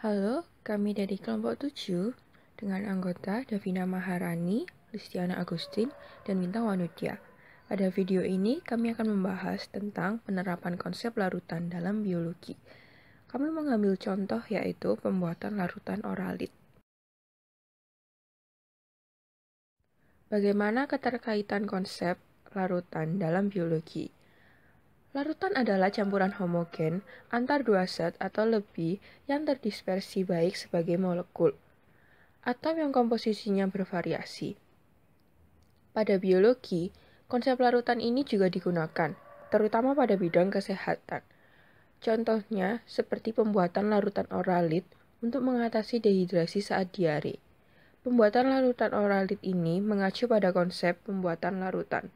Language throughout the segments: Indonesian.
Halo, kami dari kelompok 7 dengan anggota Davina Maharani, Listiana Agustin, dan Bintang Wanudya. Pada video ini kami akan membahas tentang penerapan konsep larutan dalam biologi. Kami mengambil contoh yaitu pembuatan larutan oralit. Bagaimana keterkaitan konsep larutan dalam biologi? Larutan adalah campuran homogen antar dua zat atau lebih yang terdispersi baik sebagai molekul, atau yang komposisinya bervariasi. Pada biologi, konsep larutan ini juga digunakan, terutama pada bidang kesehatan. Contohnya seperti pembuatan larutan oralit untuk mengatasi dehidrasi saat diare. Pembuatan larutan oralit ini mengacu pada konsep pembuatan larutan.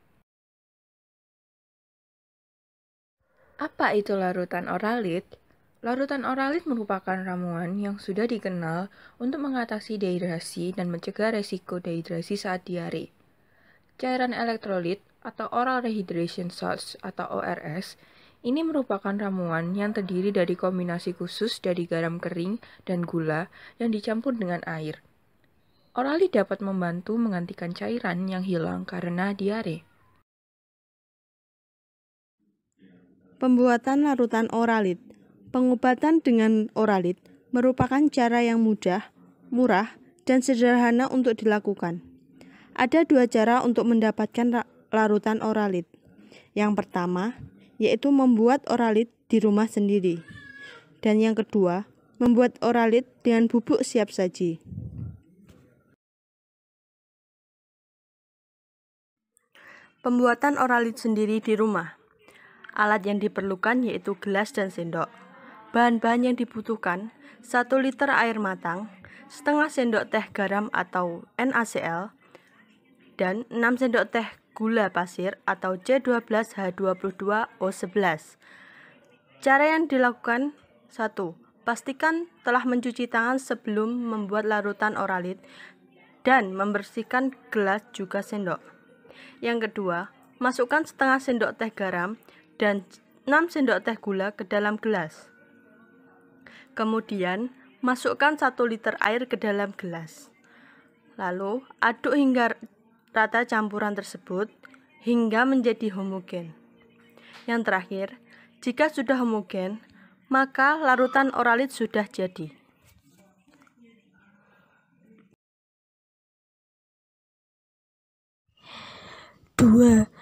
Apa itu larutan oralit? Larutan oralit merupakan ramuan yang sudah dikenal untuk mengatasi dehidrasi dan mencegah resiko dehidrasi saat diare. Cairan elektrolit atau oral rehydration salts atau ORS ini merupakan ramuan yang terdiri dari kombinasi khusus dari garam kering dan gula yang dicampur dengan air. Oralit dapat membantu menggantikan cairan yang hilang karena diare. Pembuatan larutan oralit. Pengobatan dengan oralit merupakan cara yang mudah, murah, dan sederhana untuk dilakukan. Ada dua cara untuk mendapatkan larutan oralit. Yang pertama, yaitu membuat oralit di rumah sendiri. Dan yang kedua, membuat oralit dengan bubuk siap saji. Pembuatan oralit sendiri di rumah. Alat yang diperlukan yaitu gelas dan sendok. Bahan-bahan yang dibutuhkan: 1 liter air matang, setengah sendok teh garam atau NaCl, dan 6 sendok teh gula pasir atau C12H22O11. Cara yang dilakukan: 1. Pastikan telah mencuci tangan sebelum membuat larutan oralit dan membersihkan gelas juga sendok. Yang kedua, masukkan setengah sendok teh garam dan 6 sendok teh gula ke dalam gelas. Kemudian, masukkan 1 liter air ke dalam gelas. Lalu, aduk hingga rata campuran tersebut hingga menjadi homogen. Yang terakhir, jika sudah homogen, maka larutan oralit sudah jadi. 2.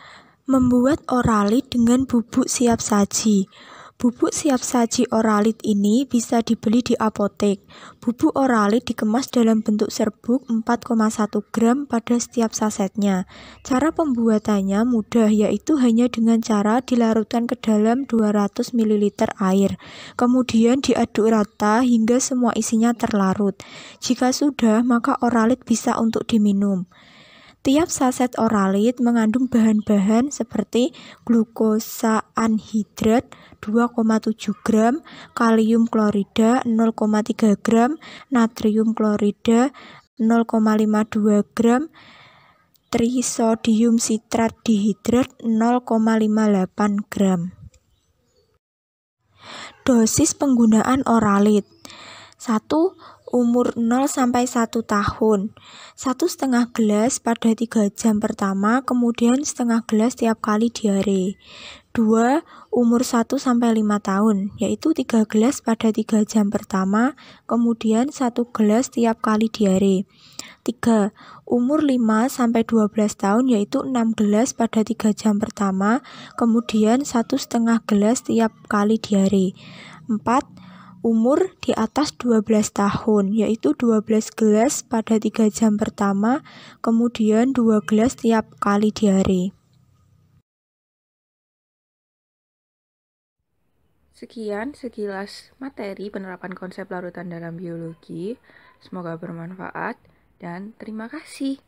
Membuat oralit dengan bubuk siap saji. Bubuk siap saji oralit ini bisa dibeli di apotek. Bubuk oralit dikemas dalam bentuk serbuk 4,1 gram pada setiap sasetnya. Cara pembuatannya mudah, yaitu hanya dengan cara dilarutkan ke dalam 200 ml air. Kemudian diaduk rata hingga semua isinya terlarut. Jika sudah, maka oralit bisa untuk diminum. Tiap saset oralit mengandung bahan-bahan seperti glukosa anhidrat 2,7 gram, kalium klorida 0,3 gram, natrium klorida 0,52 gram, trisodium sitrat dihidrat 0,58 gram. Dosis penggunaan oralit. 1. Umur 0-1 tahun. 1,5 gelas pada 3 jam pertama, kemudian setengah gelas tiap kali diare. 2. Umur 1-5 tahun, yaitu 3 gelas pada 3 jam pertama, kemudian 1 gelas tiap kali diare. 3. Umur 5-12 tahun, yaitu 6 gelas pada 3 jam pertama, kemudian 1,5 gelas tiap kali diare. 4. Umur di atas 12 tahun, yaitu 12 gelas pada 3 jam pertama, kemudian 2 gelas tiap kali diare. Sekian sekilas materi penerapan konsep larutan dalam biologi. Semoga bermanfaat dan terima kasih.